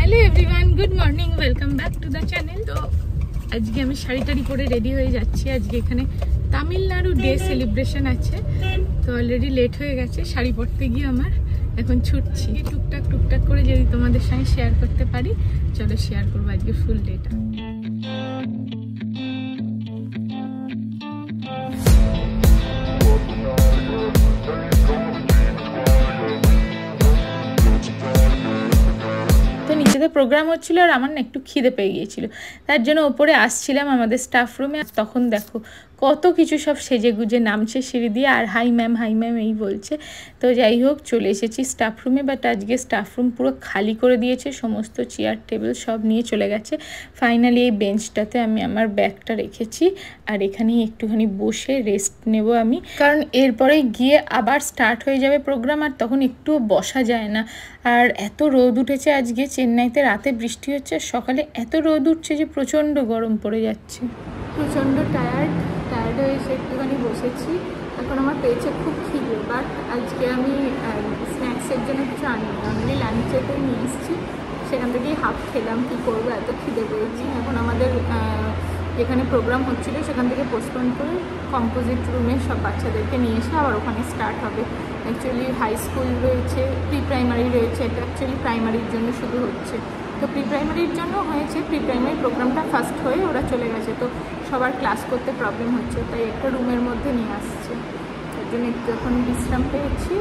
Hello everyone good morning welcome back to the channel. तो आज के शाड़ी टाड़ी परे रेडी हो जाচ্ছি। आज के এখানে তামিলনাড়ু ডে সেলিব্রেশন আছে, তো অলরেডি লেট হয়ে গেছে। শাড়ি পরতে গিয়ে আমার এখন ছুটছি। টুকটাক করে যদি তোমাদের সঙ্গে শেয়ার করতে পারি, চলো শেয়ার করবো আজকে ফুল ডেটা। নিচেতে প্রোগ্রাম হচ্ছিল আর আমার না একটু খিদে পেয়ে গিয়েছিল, তার জন্য ওপরে আসছিলাম আমাদের স্টাফ রুমে। তখন দেখো কত কিছু সব সেজে গুজে নামছে সিঁড়ি দিয়ে, আর হাই ম্যাম এই বলছে। তো যাই হোক চলে এসেছি স্টাফ রুমে, বাট আজকে স্টাফ রুম পুরো খালি করে দিয়েছে, সমস্ত চেয়ার টেবিল সব নিয়ে চলে গেছে। ফাইনালি এই বেঞ্চটাতে আমি আমার ব্যাগটা রেখেছি, আর এখানেই একটুখানি বসে রেস্ট নেব আমি, কারণ এরপরে গিয়ে আবার স্টার্ট হয়ে যাবে প্রোগ্রাম, আর তখন একটুও বসা যায় না। আর এত রোদ উঠেছে আজকে, চেন্নাইতে রাতে বৃষ্টি হচ্ছে, সকালে এত রোদ উঠছে যে প্রচণ্ড গরম পড়ে যাচ্ছে। প্রচণ্ড টায়ার্ড হয়ে এসে একটুখানি বসেছি। এখন আমার পেয়েছে খুব খিদে, বাট আজকে আমি স্ন্যাক্সের জন্য কিছু আনি আমি লাঞ্চেতে নিয়ে এসেছি, সেখান থেকেই হাফ খেলাম। কী করবো, এত খিদে পেয়েছি। এখন আমাদের যেখানে প্রোগ্রাম হচ্ছিল সেখান থেকে পোস্টপোন করে কম্পোজিট রুমে সব বাচ্চাদেরকে নিয়ে এসে আবার ওখানে স্টার্ট হবে। অ্যাকচুয়ালি হাই স্কুল রয়েছে, প্রি প্রাইমারি রয়েছে, এটা অ্যাকচুয়ালি প্রাইমারির জন্য শুধু হচ্ছে। তো প্রি প্রাইমারির জন্য হয়েছে, প্রি প্রাইমারি প্রোগ্রামটা ফার্স্ট হয়ে ওরা চলে গেছে, তো সবার ক্লাস করতে প্রবলেম হচ্ছে, তাই একটা রুমের মধ্যে নিয়ে আসছে। তার জন্য একটু এখন বিশ্রাম পেয়েছি।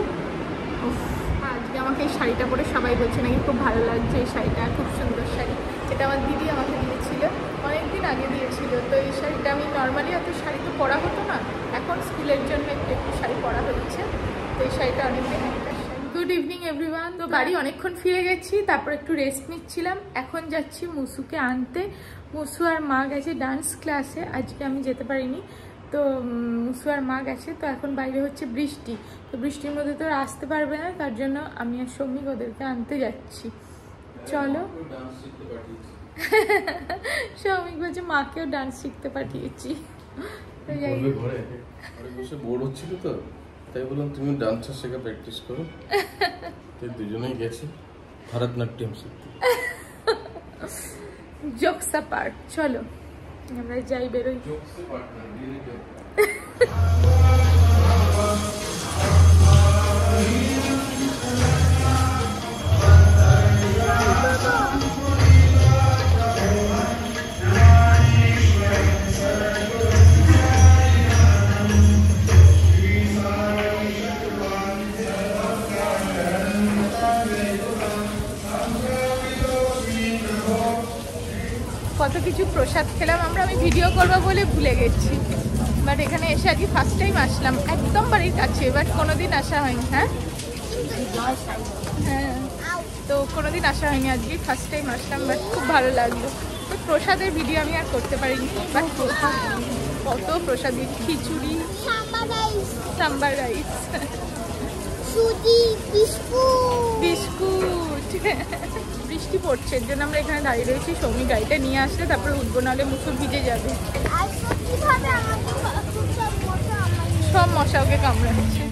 আজকে আমাকে এই শাড়িটা পরে সবাই বলছে নাকি খুব ভালো লাগছে, এই শাড়িটা খুব সুন্দর শাড়ি। এটা আমার দিদি আমাকে দিয়েছিল, অনেকদিন আগে দিয়েছিল। তো এই শাড়িটা আমি নর্মালি এত শাড়ি তো পরা হতো না, এখন স্কুলের জন্য একটু শাড়ি পরা হচ্ছে। তো এই শাড়িটা অনেকদিন একটা। Good evening everyone. তো বাড়ি অনেকক্ষণ ফিরে গেছি, তারপর একটু রেস্ট নিচ্ছিলাম। এখন যাচ্ছি মুসুকে আনতে। মুসু আর মা গেছে ডান্স ক্লাসে, আজকে আমি যেতে পারিনি। তো মুসু আর মা গেছে, তো এখন বাইরে হচ্ছে বৃষ্টি, তো বৃষ্টির মধ্যে তো আসতে পারবে না, তার জন্য আমি আর সৌমিক ওদেরকে আনতে যাচ্ছি। চলো। সৌমিক বলছে মাকেও ডান্স শিখতে পাঠিয়েছি। তাই বললাম তুমি ডান্সের শেখা প্র্যাকটিস করো। তাই দুজনেই গেছি ভারতনাট্যম শিখতে। জোকস অ্যাপার্ট, চলো আমরা যাই, বেরোই। কত কিছু প্রসাদ খেলাম আমরা, আমি ভিডিও করবো বলে ভুলে গেছি। বাট এখানে এসে আজকে ফার্স্ট টাইম আসলাম, একদম বাড়ির কাছে, বাট কোনোদিন আসা হয়নি। হ্যাঁ, তো কোনোদিন আসা হয়নি, আজকে ফার্স্ট টাইম আসলাম, বাট খুব ভালো লাগলো। তো প্রসাদের ভিডিও আমি আর করতে পারিনি, বাট কত প্রসাদ, খিচুড়ি, সাম্বার রাইস, বিস্কুট। বৃষ্টি পড়ছে, এর জন্য আমরা এখানে দাঁড়িয়ে রয়েছি। সৌমি গাড়িটা নিয়ে আসলে তারপরে উঠবো, নাহলে মুসুর ভিজে যাবে। সব মশা ওকে কামড়াচ্ছে।